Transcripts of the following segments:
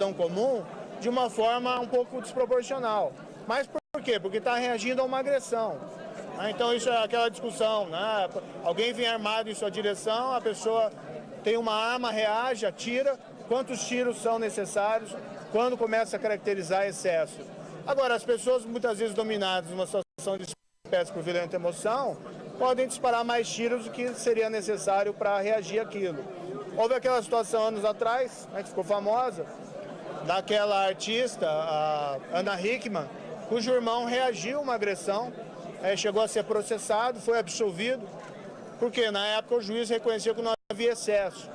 cidadão comum de uma forma um pouco desproporcional. Mas por quê? Porque está reagindo a uma agressão. Então isso é aquela discussão, né? Alguém vem armado em sua direção, a pessoa tem uma arma, reage, atira. Quantos tiros são necessários? Quando começa a caracterizar excesso? Agora, as pessoas muitas vezes dominadas numa situação de espécie por violenta emoção, podem disparar mais tiros do que seria necessário para reagir àquilo. Houve aquela situação anos atrás, né, que ficou famosa, daquela artista, a Ana Hickman, cujo irmão reagiu a uma agressão, chegou a ser processado, foi absolvido, porque na época o juiz reconheceu que não havia excesso.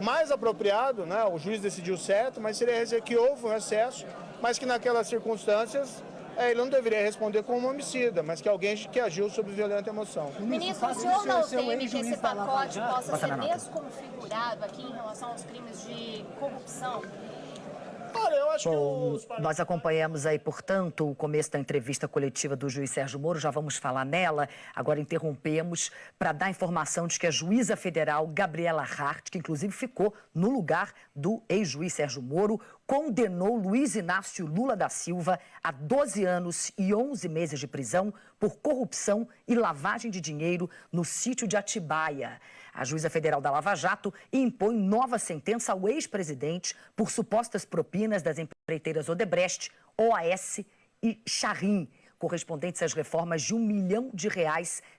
O mais apropriado, né, o juiz decidiu certo, mas seria dizer que houve um excesso, mas que naquelas circunstâncias ele não deveria responder como um homicida, mas que alguém que agiu sob violenta emoção. Ministro, o senhor não teme que esse pacote possa ser desconfigurado aqui em relação aos crimes de corrupção? Olha, eu acho que nós acompanhamos aí, portanto, o começo da entrevista coletiva do juiz Sérgio Moro, já vamos falar nela. Agora interrompemos para dar informação de que a juíza federal Gabriela Hart, que inclusive ficou no lugar do ex-juiz Sérgio Moro, condenou Luiz Inácio Lula da Silva a 12 anos e 11 meses de prisão por corrupção e lavagem de dinheiro no sítio de Atibaia. A juíza federal da Lava Jato impõe nova sentença ao ex-presidente por supostas propinas das empreiteiras Odebrecht, OAS e Charrim, correspondentes às reformas de R$1 milhão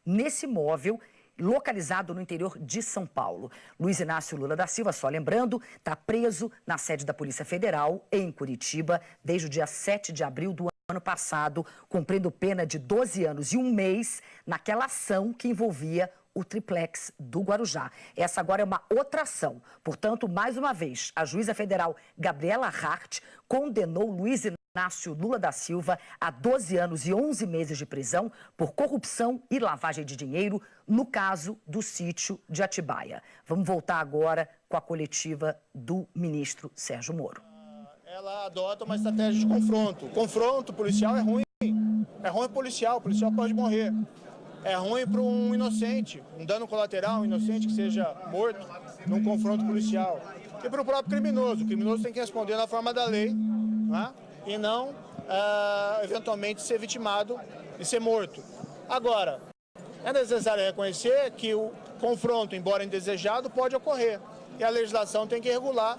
nesse imóvel localizado no interior de São Paulo. Luiz Inácio Lula da Silva, só lembrando, está preso na sede da Polícia Federal, em Curitiba, desde o dia 7 de abril do ano passado, cumprindo pena de 12 anos e 1 mês naquela ação que envolvia o triplex do Guarujá. Essa agora é uma outra ação. Portanto, mais uma vez, a juíza federal Gabriela Hart condenou Luiz Inácio Lula da Silva a 12 anos e 11 meses de prisão por corrupção e lavagem de dinheiro no caso do sítio de Atibaia. Vamos voltar agora com a coletiva do ministro Sérgio Moro. Ela adota uma estratégia de confronto. O confronto policial é ruim. É ruim policial, o policial pode morrer. É ruim para um inocente, um dano colateral, um inocente que seja morto num confronto policial. E para o próprio criminoso. O criminoso tem que responder na forma da lei, né? E não, eventualmente, ser vitimado e ser morto. Agora, é necessário reconhecer que o confronto, embora indesejado, pode ocorrer. E a legislação tem que regular,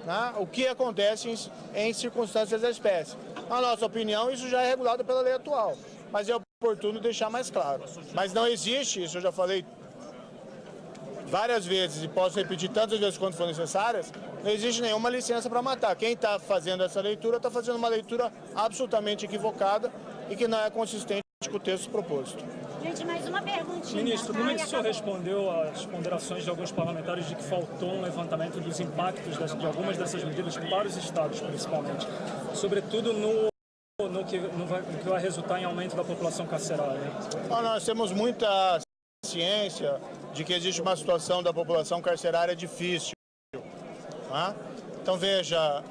né, o que acontece em circunstâncias da espécie. Na nossa opinião, isso já é regulado pela lei atual. Mas é oportuno deixar mais claro. Mas não existe, isso eu já falei várias vezes e posso repetir tantas vezes quanto for necessárias, não existe nenhuma licença para matar. Quem está fazendo essa leitura está fazendo uma leitura absolutamente equivocada e que não é consistente com o texto proposto. Gente, mais uma perguntinha. Ministro, como é que o senhor respondeu às ponderações de alguns parlamentares de que faltou um levantamento dos impactos de algumas dessas medidas para os estados, principalmente? Sobretudo no que vai resultar em aumento da população carcerária? Nós temos muita ciência de que existe uma situação da população carcerária difícil. Tá? Então, veja,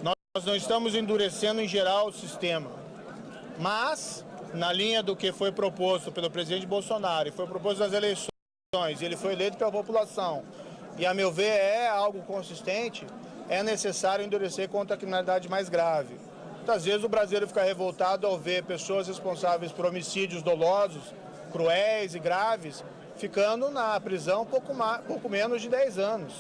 nós não estamos endurecendo em geral o sistema, mas, na linha do que foi proposto pelo presidente Bolsonaro e foi proposto nas eleições, ele foi eleito pela população, e, a meu ver, é algo consistente, é necessário endurecer contra a criminalidade mais grave. Muitas vezes o brasileiro fica revoltado ao ver pessoas responsáveis por homicídios dolosos, cruéis e graves, ficando na prisão pouco menos de 10 anos.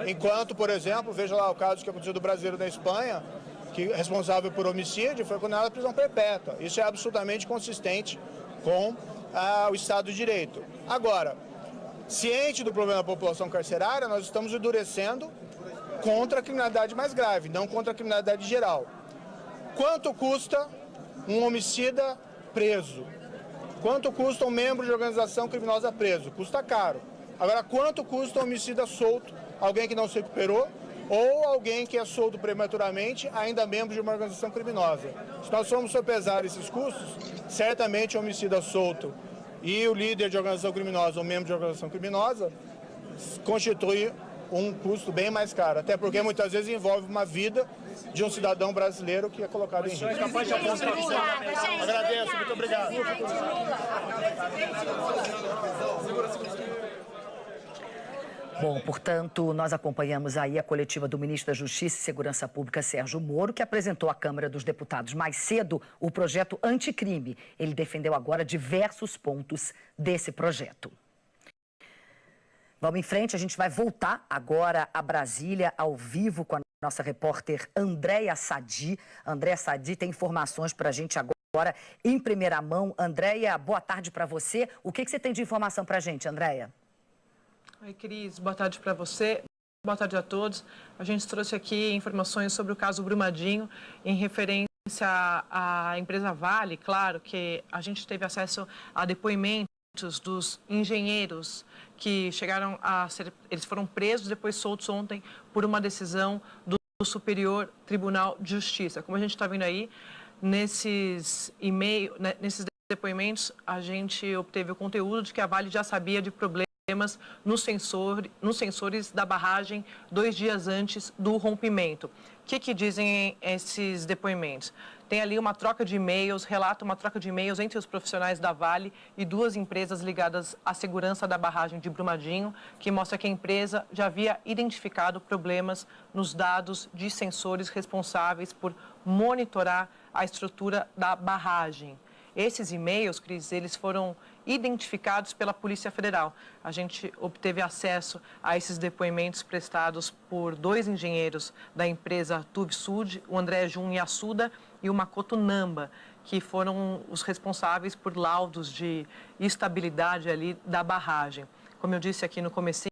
Enquanto, por exemplo, veja lá o caso que aconteceu do brasileiro na Espanha, que responsável por homicídio foi condenado à prisão perpétua. Isso é absolutamente consistente com o Estado de Direito. Agora, ciente do problema da população carcerária, nós estamos endurecendo contra a criminalidade mais grave, não contra a criminalidade geral. Quanto custa um homicida preso? Quanto custa um membro de organização criminosa preso? Custa caro. Agora, quanto custa um homicida solto, alguém que não se recuperou, ou alguém que é solto prematuramente, ainda membro de uma organização criminosa? Se nós formos sopesar esses custos, certamente o homicida solto e o líder de organização criminosa ou membro de organização criminosa constitui um custo bem mais caro, até porque muitas vezes envolve uma vida de um cidadão brasileiro que é colocado em risco. Agradeço, muito obrigado. Bom, portanto, nós acompanhamos aí a coletiva do ministro da Justiça e Segurança Pública, Sérgio Moro, que apresentou à Câmara dos Deputados mais cedo o projeto anticrime. Ele defendeu agora diversos pontos desse projeto. Vamos em frente, a gente vai voltar agora a Brasília, ao vivo, com a nossa repórter Andréia Sadi. Andréia Sadi tem informações para a gente agora em primeira mão. Andréia, boa tarde para você. O que você tem de informação para a gente, Andréia? Oi, Cris. Boa tarde para você. Boa tarde a todos. A gente trouxe aqui informações sobre o caso Brumadinho, em referência à empresa Vale. Claro que a gente teve acesso a depoimentos dos engenheiros que chegaram a ser... Eles foram presos, depois soltos ontem por uma decisão do Superior Tribunal de Justiça. Como a gente está vendo aí, nesses depoimentos, a gente obteve o conteúdo de que a Vale já sabia de problemas nos sensores da barragem 2 dias antes do rompimento. O que dizem esses depoimentos? Tem ali uma troca de e-mails, relata uma troca de e-mails entre os profissionais da Vale e 2 empresas ligadas à segurança da barragem de Brumadinho, que mostra que a empresa já havia identificado problemas nos dados de sensores responsáveis por monitorar a estrutura da barragem. Esses e-mails, Cris, eles foram identificados pela Polícia Federal. A gente obteve acesso a esses depoimentos prestados por 2 engenheiros da empresa Tuvsud, o André Jun Yasuda e o Makoto Namba, que foram os responsáveis por laudos de estabilidade ali da barragem. Como eu disse aqui no comecinho,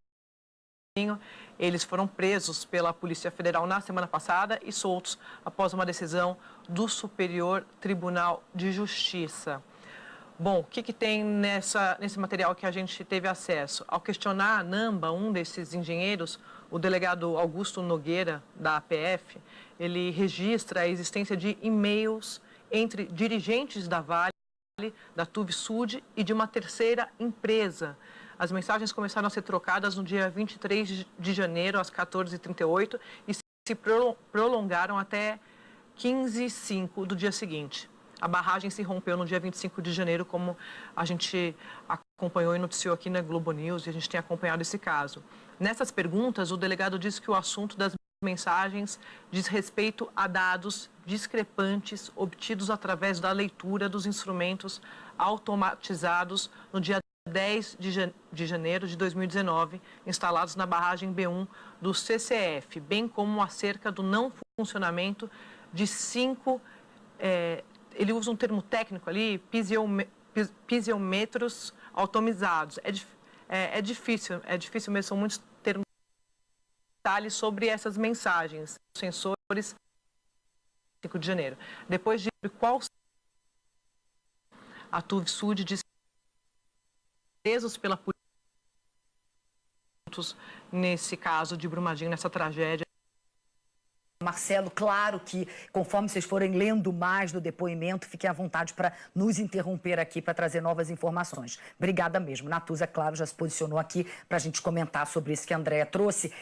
eles foram presos pela Polícia Federal na semana passada e soltos após uma decisão do Superior Tribunal de Justiça. Bom, o que tem nesse material que a gente teve acesso? Ao questionar a Namba, um desses engenheiros, o delegado Augusto Nogueira, da APF, ele registra a existência de e-mails entre dirigentes da Vale, da Tuvsud e de uma terceira empresa. As mensagens começaram a ser trocadas no dia 23 de janeiro, às 14h38, e se prolongaram até 15h05 do dia seguinte. A barragem se rompeu no dia 25 de janeiro, como a gente acompanhou e noticiou aqui na Globo News, e a gente tem acompanhado esse caso. Nessas perguntas, o delegado disse que o assunto das mensagens diz respeito a dados discrepantes obtidos através da leitura dos instrumentos automatizados no dia 10 de janeiro de 2019, instalados na barragem B1 do CCF, bem como acerca do não funcionamento de 5, ele usa um termo técnico ali, piezometros automizados. É difícil mesmo, são muitos termos, detalhes sobre essas mensagens, sensores 5 de janeiro. Depois de qual a Tuvsud disse presos pela polícia nesse caso de Brumadinho, nessa tragédia. Marcelo, claro que conforme vocês forem lendo mais do depoimento, fiquem à vontade para nos interromper aqui para trazer novas informações. Obrigada mesmo. Natuza, claro, já se posicionou aqui para a gente comentar sobre isso que a Andréia trouxe.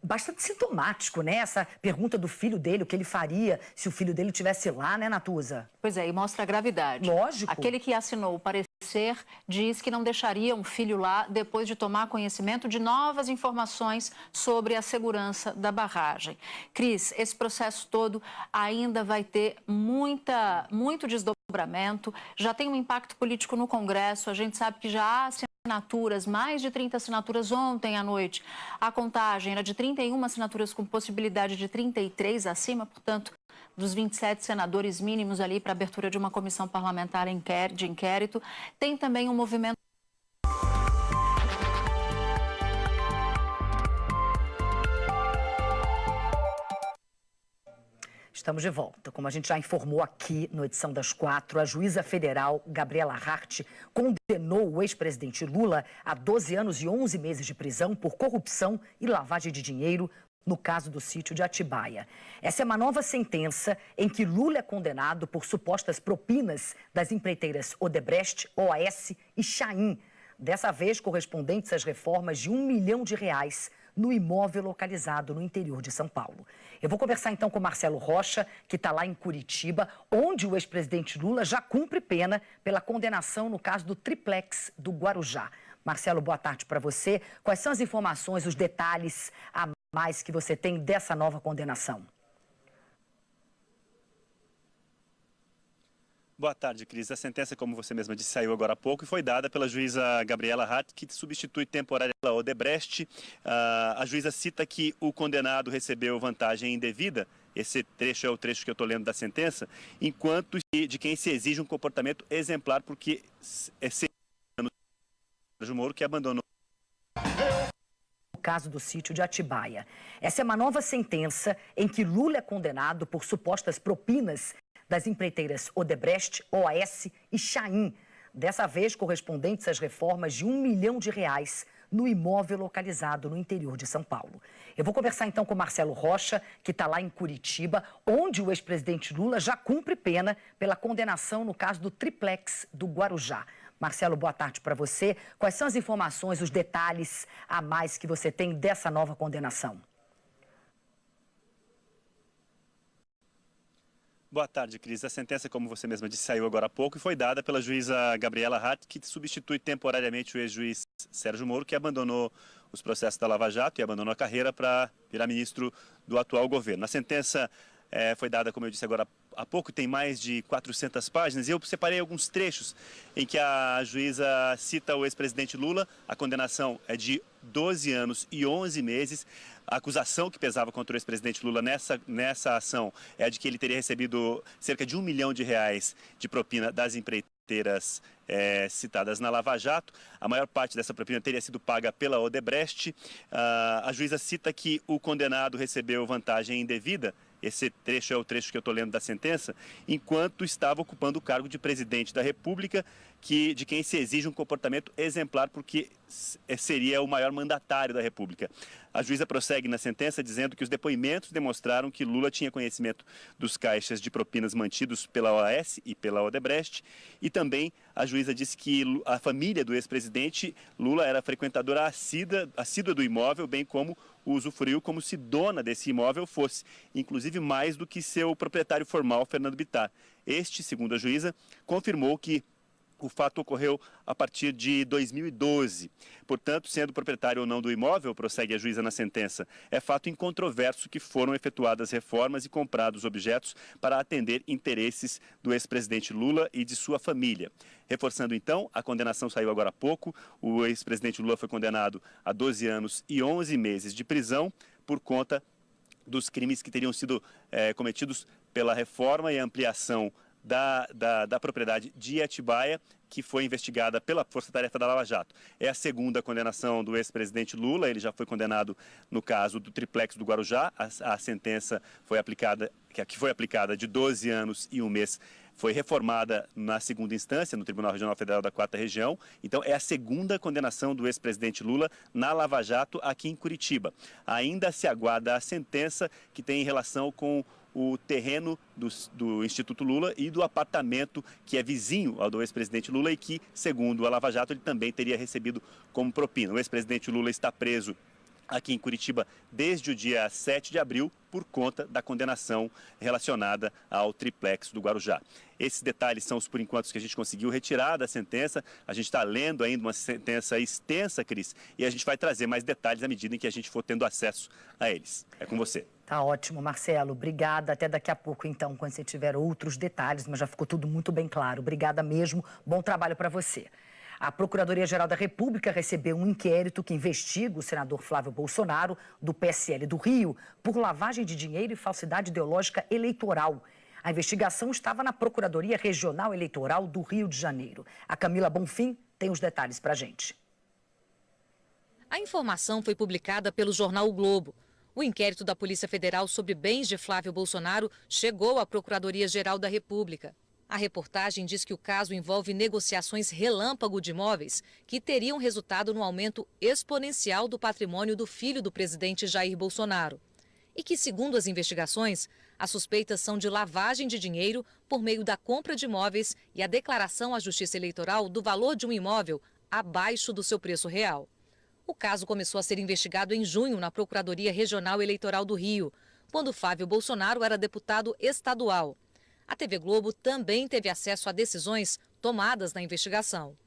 Bastante sintomático, né? Essa pergunta do filho dele, o que ele faria se o filho dele estivesse lá, né, Natuza? Pois é, e mostra a gravidade. Lógico. Aquele que assinou o parecer diz que não deixaria um filho lá depois de tomar conhecimento de novas informações sobre a segurança da barragem. Cris, esse processo todo ainda vai ter muito desdobramento, já tem um impacto político no Congresso, a gente sabe que já há assinaturas, mais de 30 assinaturas ontem à noite. A contagem era de 31 assinaturas com possibilidade de 33 acima, portanto, dos 27 senadores mínimos ali para a abertura de uma comissão parlamentar de inquérito. Tem também um movimento... Estamos de volta. Como a gente já informou aqui no Edição das 4, a juíza federal Gabriela Hart condenou o ex-presidente Lula a 12 anos e 11 meses de prisão por corrupção e lavagem de dinheiro no caso do sítio de Atibaia. Essa é uma nova sentença em que Lula é condenado por supostas propinas das empreiteiras Odebrecht, OAS e Chaim, dessa vez correspondentes às reformas de R$1 milhão no imóvel localizado no interior de São Paulo. Eu vou conversar então com Marcelo Rocha, que está lá em Curitiba, onde o ex-presidente Lula já cumpre pena pela condenação no caso do triplex do Guarujá. Marcelo, boa tarde para você. Quais são as informações, os detalhes a mais que você tem dessa nova condenação? Boa tarde, Cris. A sentença, como você mesma disse, saiu agora há pouco e foi dada pela juíza Gabriela Hart, que substitui temporariamente a Odebrecht. A juíza cita que o condenado recebeu vantagem indevida, esse trecho é o trecho que eu estou lendo da sentença, enquanto de quem se exige um comportamento exemplar, porque é Sérgio Moro que abandonou o caso do sítio de Atibaia. Essa é uma nova sentença em que Lula é condenado por supostas propinas das empreiteiras Odebrecht, OAS e Chaim, dessa vez correspondentes às reformas de R$1 milhão no imóvel localizado no interior de São Paulo. Eu vou conversar então com Marcelo Rocha, que está lá em Curitiba, onde o ex-presidente Lula já cumpre pena pela condenação no caso do triplex do Guarujá. Marcelo, boa tarde para você. Quais são as informações, os detalhes a mais que você tem dessa nova condenação? Boa tarde, Cris. A sentença, como você mesma disse, saiu agora há pouco e foi dada pela juíza Gabriela Hart, que substitui temporariamente o ex-juiz Sérgio Moro, que abandonou os processos da Lava Jato e abandonou a carreira para virar ministro do atual governo. A sentença foi dada, como eu disse agora há pouco, tem mais de 400 páginas, e eu separei alguns trechos em que a juíza cita o ex-presidente Lula. A condenação é de 12 anos e 11 meses. A acusação que pesava contra o ex-presidente Lula nessa ação é a de que ele teria recebido cerca de R$1 milhão de propina das empreiteiras citadas na Lava Jato. A maior parte dessa propina teria sido paga pela Odebrecht. A juíza cita que o condenado recebeu vantagem indevida. Esse trecho é o trecho que eu estou lendo da sentença, enquanto estava ocupando o cargo de presidente da República, de quem se exige um comportamento exemplar, porque seria o maior mandatário da República. A juíza prossegue na sentença dizendo que os depoimentos demonstraram que Lula tinha conhecimento dos caixas de propinas mantidos pela OAS e pela Odebrecht, e também a juíza disse que a família do ex-presidente Lula era frequentadora assídua do imóvel, bem como usufruiu como se dona desse imóvel fosse, inclusive mais do que seu proprietário formal, Fernando Bittar. Este, segundo a juíza, confirmou que o fato ocorreu a partir de 2012. Portanto, sendo proprietário ou não do imóvel, prossegue a juíza na sentença, é fato incontroverso que foram efetuadas reformas e comprados objetos para atender interesses do ex-presidente Lula e de sua família. Reforçando então, a condenação saiu agora há pouco. O ex-presidente Lula foi condenado a 12 anos e 11 meses de prisão por conta dos crimes que teriam sido cometidos pela reforma e ampliação da propriedade de Atibaia, que foi investigada pela Força Tarefa da Lava Jato. É a segunda condenação do ex-presidente Lula. Ele já foi condenado no caso do triplex do Guarujá. A sentença que foi aplicada de 12 anos e 1 mês, foi reformada na segunda instância, no Tribunal Regional Federal da 4ª Região. Então, é a segunda condenação do ex-presidente Lula na Lava Jato aqui em Curitiba. Ainda se aguarda a sentença que tem relação com o terreno do Instituto Lula e do apartamento que é vizinho ao do ex-presidente Lula e que, segundo a Lava Jato, ele também teria recebido como propina. O ex-presidente Lula está preso aqui em Curitiba desde o dia 7 de abril por conta da condenação relacionada ao triplex do Guarujá. Esses detalhes são os por enquanto que a gente conseguiu retirar da sentença. A gente está lendo ainda uma sentença extensa, Cris, e a gente vai trazer mais detalhes à medida em que a gente for tendo acesso a eles. É com você. Tá ótimo, Marcelo. Obrigada. Até daqui a pouco, então, quando você tiver outros detalhes, mas já ficou tudo muito bem claro. Obrigada mesmo. Bom trabalho para você. A Procuradoria-Geral da República recebeu um inquérito que investiga o senador Flávio Bolsonaro, do PSL do Rio, por lavagem de dinheiro e falsidade ideológica eleitoral. A investigação estava na Procuradoria Regional Eleitoral do Rio de Janeiro. A Camila Bonfim tem os detalhes para a gente. A informação foi publicada pelo jornal O Globo. O inquérito da Polícia Federal sobre bens de Flávio Bolsonaro chegou à Procuradoria-Geral da República. A reportagem diz que o caso envolve negociações relâmpago de imóveis que teriam resultado no aumento exponencial do patrimônio do filho do presidente Jair Bolsonaro. E que, segundo as investigações, as suspeitas são de lavagem de dinheiro por meio da compra de imóveis e a declaração à Justiça Eleitoral do valor de um imóvel abaixo do seu preço real. O caso começou a ser investigado em junho na Procuradoria Regional Eleitoral do Rio, quando Flávio Bolsonaro era deputado estadual. A TV Globo também teve acesso a decisões tomadas na investigação.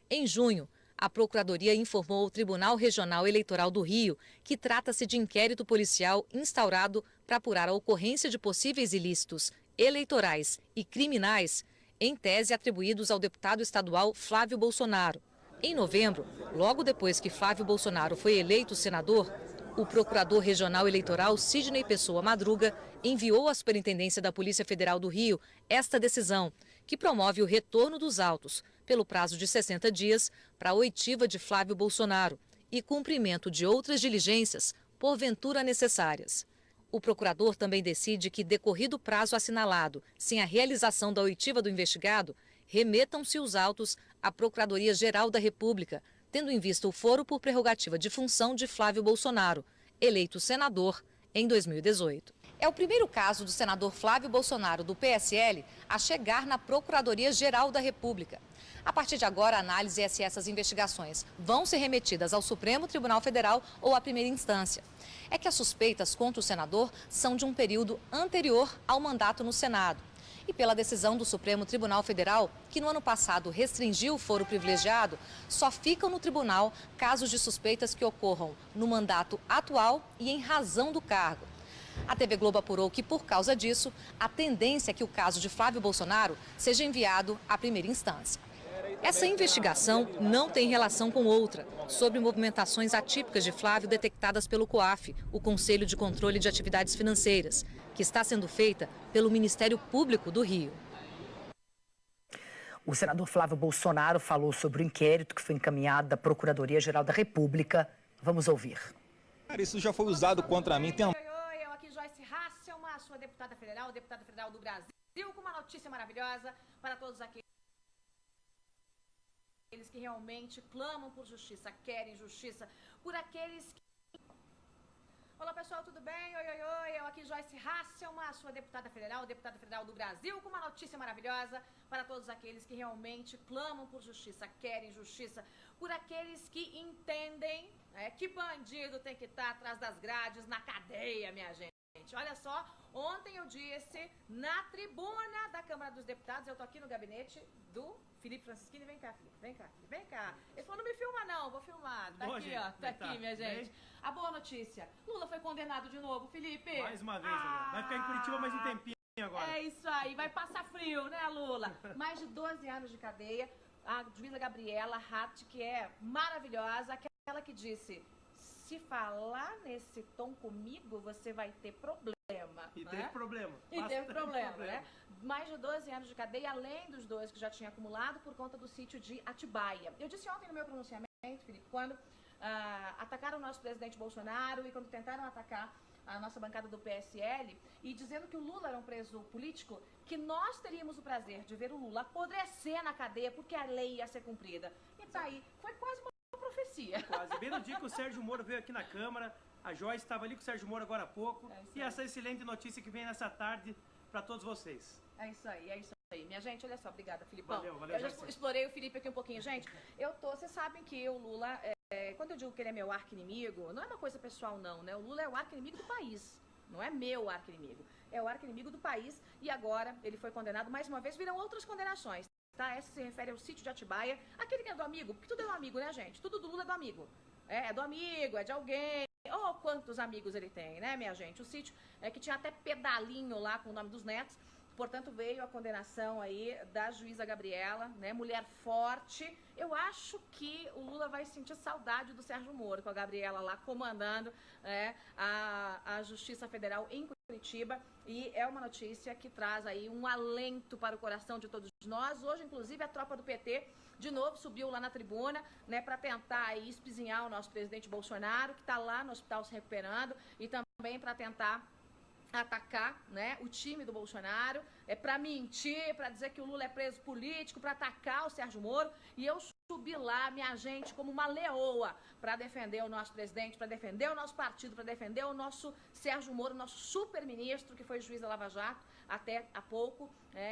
Em junho, A Procuradoria informou ao Tribunal Regional Eleitoral do Rio que trata-se de inquérito policial instaurado para apurar a ocorrência de possíveis ilícitos eleitorais e criminais, em tese atribuídos ao deputado estadual Flávio Bolsonaro. Em novembro, logo depois que Flávio Bolsonaro foi eleito senador, o procurador regional eleitoral Sidney Pessoa Madruga enviou à Superintendência da Polícia Federal do Rio esta decisão, que promove o retorno dos autos, pelo prazo de 60 dias, para a oitiva de Flávio Bolsonaro e cumprimento de outras diligências, porventura necessárias. O procurador também decide que, decorrido o prazo assinalado, sem a realização da oitiva do investigado, remetam-se os autos à Procuradoria-Geral da República, tendo em vista o foro por prerrogativa de função de Flávio Bolsonaro, eleito senador em 2018. É o primeiro caso do senador Flávio Bolsonaro, do PSL, a chegar na Procuradoria-Geral da República. A partir de agora, a análise é se essas investigações vão ser remetidas ao Supremo Tribunal Federal ou à primeira instância. É que as suspeitas contra o senador são de um período anterior ao mandato no Senado. E pela decisão do Supremo Tribunal Federal, que no ano passado restringiu o foro privilegiado, só ficam no tribunal casos de suspeitas que ocorram no mandato atual e em razão do cargo. A TV Globo apurou que, por causa disso, a tendência é que o caso de Flávio Bolsonaro seja enviado à primeira instância. Essa investigação não tem relação com outra, sobre movimentações atípicas de Flávio detectadas pelo COAF, o Conselho de Controle de Atividades Financeiras, que está sendo feita pelo Ministério Público do Rio. O senador Flávio Bolsonaro falou sobre o inquérito que foi encaminhado da Procuradoria-Geral da República. Vamos ouvir. Isso já foi usado contra mim. Oi, eu aqui, Joyce Hasselmann, a sua deputada federal do Brasil, com uma notícia maravilhosa para todos aqueles que realmente clamam por justiça, querem justiça, por aqueles que... Olá pessoal, tudo bem? Oi, eu aqui, Joyce Hasselmann, a sua deputada federal do Brasil, com uma notícia maravilhosa para todos aqueles que realmente clamam por justiça, querem justiça, por aqueles que entendem que bandido tem que estar atrás das grades, na cadeia, minha gente. Olha só, ontem eu disse na tribuna da Câmara dos Deputados, eu tô aqui no gabinete do Felipe Francischini. Vem cá, Felipe, vem cá. Ele falou, não me filma não, vou filmar. Tá aqui, ó, tá aqui, minha gente. A boa notícia, Lula foi condenado de novo, Felipe. Mais uma vez, vai ficar em Curitiba mais um tempinho agora. É isso aí, vai passar frio, né, Lula? Mais de 12 anos de cadeia. A juíza Gabriela Hart, que é maravilhosa, aquela que disse... Se falar nesse tom comigo, você vai ter problema. E teve problema. E teve problema, né? Mais de 12 anos de cadeia, além dos 2 que já tinha acumulado por conta do sítio de Atibaia. Eu disse ontem no meu pronunciamento, Felipe, quando atacaram o nosso presidente Bolsonaro e quando tentaram atacar a nossa bancada do PSL e dizendo que o Lula era um preso político, que nós teríamos o prazer de ver o Lula apodrecer na cadeia porque a lei ia ser cumprida. E tá aí, foi quase uma profecia. Quase. Bem no dia que o Sérgio Moro veio aqui na Câmara, a Joyce estava ali com o Sérgio Moro agora há pouco. E essa excelente notícia que vem nessa tarde para todos vocês. É isso aí. Minha gente, olha só, obrigada, Filipão. Valeu, eu já explorei o Felipe aqui um pouquinho. Gente, vocês sabem que o Lula, quando eu digo que ele é meu arqui-inimigo, não é uma coisa pessoal não, né? O Lula é o arqui-inimigo do país, não é meu arqui-inimigo. É o arqui-inimigo do país e agora ele foi condenado, mais uma vez, virão outras condenações. Tá? Essa se refere ao sítio de Atibaia, aquele que é do amigo, porque tudo é do amigo, né, gente? Tudo do Lula é do amigo. É do amigo, é de alguém. Oh, quantos amigos ele tem, né, minha gente? O sítio que tinha até pedalinho lá com o nome dos netos. Portanto, veio a condenação aí da juíza Gabriela, né? Mulher forte. Eu acho que o Lula vai sentir saudade do Sérgio Moro, com a Gabriela lá comandando a Justiça Federal em Curitiba. E é uma notícia que traz aí um alento para o coração de todos nós. Hoje, inclusive, a tropa do PT de novo subiu lá na tribuna, né, para tentar aí espizinhar o nosso presidente Bolsonaro, que está lá no hospital se recuperando, e também para tentar atacar, né, o time do Bolsonaro, para mentir, para dizer que o Lula é preso político, para atacar o Sérgio Moro. E eu subi lá, minha gente, como uma leoa, para defender o nosso presidente, para defender o nosso partido, para defender o nosso Sérgio Moro, nosso super-ministro, que foi juiz da Lava Jato até há pouco,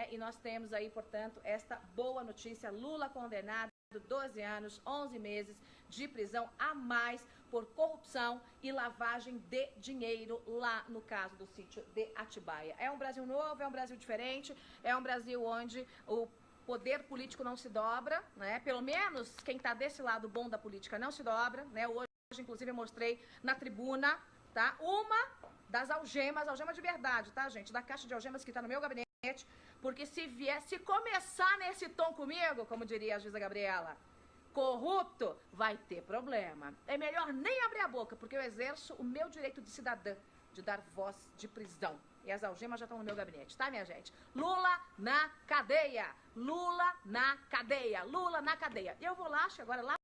e nós temos aí, portanto, esta boa notícia: Lula condenado, 12 anos, 11 meses de prisão a mais por corrupção e lavagem de dinheiro lá no caso do sítio de Atibaia. É um Brasil novo, é um Brasil diferente, é um Brasil onde o poder político não se dobra, né? Pelo menos quem está desse lado bom da política não se dobra, né? Hoje, inclusive, eu mostrei na tribuna, tá? Uma das algemas de verdade, tá, gente? Da caixa de algemas que está no meu gabinete, porque se começar nesse tom comigo, como diria a juíza Gabriela, corrupto, vai ter problema. É melhor nem abrir a boca, porque eu exerço o meu direito de cidadã, de dar voz de prisão. E as algemas já estão no meu gabinete, tá, minha gente? Lula na cadeia! Lula na cadeia! Lula na cadeia! E eu vou lá, acho que agora lá